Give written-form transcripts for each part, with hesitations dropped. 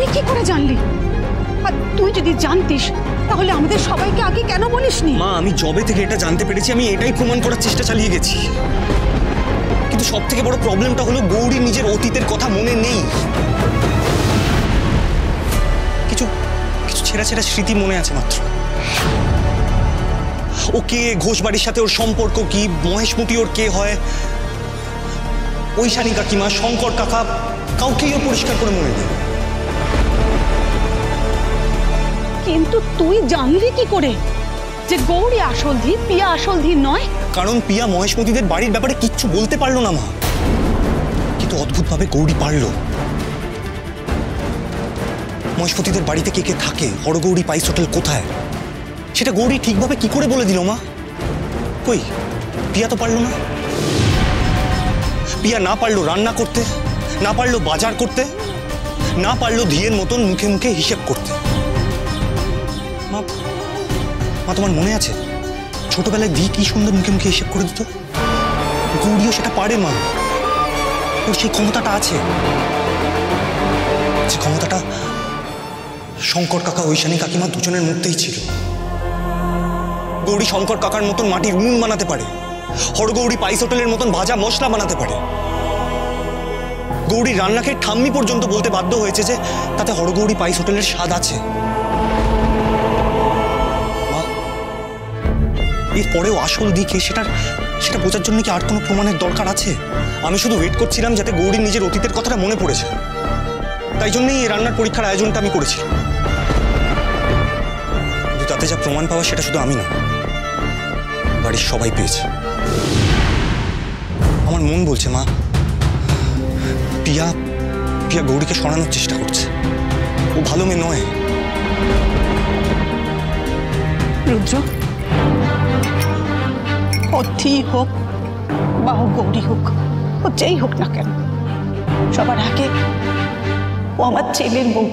তুই কি করে জানলি? আর তুই যদি জানতিস তাহলে আমাদের সবাইকে আগে কেন বলিসনি? মা, আমি জবে থেকে এটা জানতে পেরেছি, আমি এটাই প্রমাণ করার চেষ্টা চালিয়ে গেছি। কিন্তু সব থেকে বড় প্রবলেমটা হলো গৌরী নিজের অতীতের কথা মনে নেই। কিছু কিছু ছেঁড়া ছেঁড়া স্মৃতি মনে আছে মাত্র। ও কে, ঘোষ বাড়ির সাথে ওর সম্পর্ক কি, মহেশমতি ওর কে হয়, ঐশানী কাকিমা, শঙ্কর কাকা, কাউকেই ও পরিষ্কার করে মনে নেই। কিন্তু তুই জানলি কি করে যে গৌরী আসল ধী, পিয়া আসল ধী নয়? কারণ পিয়া মহেশমতিদের বাড়ির ব্যাপারে কিচ্ছু বলতে পারলো না মা, কিন্তু অদ্ভুতভাবে গৌরী পারল। মহেশমতিদের বাড়িতে কে কে থাকে, হরগৌরী পাইস হোটেল কোথায়, সেটা গৌরী ঠিকভাবে কি করে বলে দিল মা? কই, পিয়া তো পারলো না। পিয়া না পারলো রান্না করতে, না পারলো বাজার করতে, না পারলো ধিয়ের মতন মুখে মুখে হিসেব করতে। মা, তোমার মনে আছে ছোটবেলায় ধি কি সুন্দর মুখে মুখে হিসেব করে দিত? গৌরীও সেটা পারে মা, ওর সেই ক্ষমতাটা আছে। যে ক্ষমতাটা শঙ্কর কাকা, ঐশানী কাকিমা দুজনের মধ্যেই ছিল। গৌরী শঙ্কর কাকার মতন মাটির উনুন বানাতে পারে, হরগৌরী পাইস হোটেলের মতন ভাজা মশলা বানাতে পারে। গৌরী রান্নাকে ঠাম্মি পর্যন্ত বলতে বাধ্য হয়েছে যে তাতে হরগৌরী পাইস হোটেলের স্বাদ আছে। এরপরেও আসল দিকে সেটা বোঝার জন্য কি আর কোনো প্রমাণের দরকার আছে? আমি শুধু ওয়েট করছিলাম যাতে গৌরীর নিজের অতীতের কথাটা মনে পড়েছে, তাই জন্যই এই রান্নার পরীক্ষার আয়োজনটা আমি করেছি। কিন্তু তাতে যা প্রমাণ পাওয়া সেটা শুধু আমি না, বাড়ির সবাই পেয়েছে। আমার মন বলছে মা, পিয়া গৌরীকে সরানোর চেষ্টা করছে। ও ভালো মেয়ে নয়। রুদ্র, অথি হোক বা গৌরী হোক, ও যেই হোক না কেন, সবার আগে ও আমার ছেলের বউ,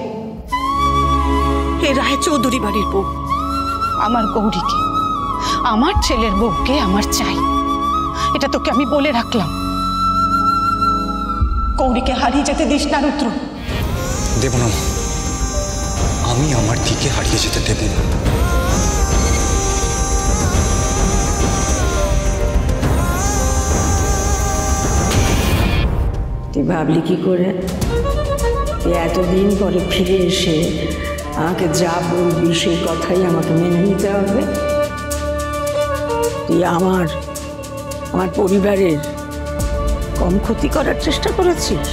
এ রায় চৌধুরী বাড়ির বউ। আমার গৌরীকে, আমার ছেলের বউকে আমার চাই, এটা তোকে আমি বলে রাখলাম। গৌরীকে হারিয়ে যেতে দিস না রুদ্র। দেব না, আমি আমার দিকে হারিয়ে যেতে দেব না। তুই ভাবলি কি করে তুই এতদিন পরে ফিরে এসে আমাকে যা বলবি সেই কথাই আমাকে মেনে নিতে হবে? তুই আমার পরিবারের কম ক্ষতি করার চেষ্টা করেছিস।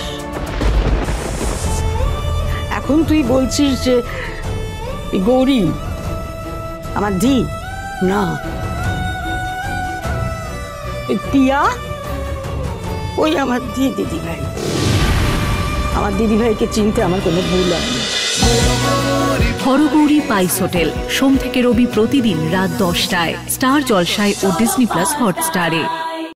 এখন তুই বলছিস যে গৌরী আমার দি না, পিয়া ওই আমার দিদিভাই। আমার দিদিভাইকে চিনতে আমার কোনো ভুল হয়নি। হরগৌরী পাইস হোটেল সোম থেকে রবি প্রতিদিন রাত 10টায় স্টার জলসায় ও ডিজনি প্লাস হটস্টারে।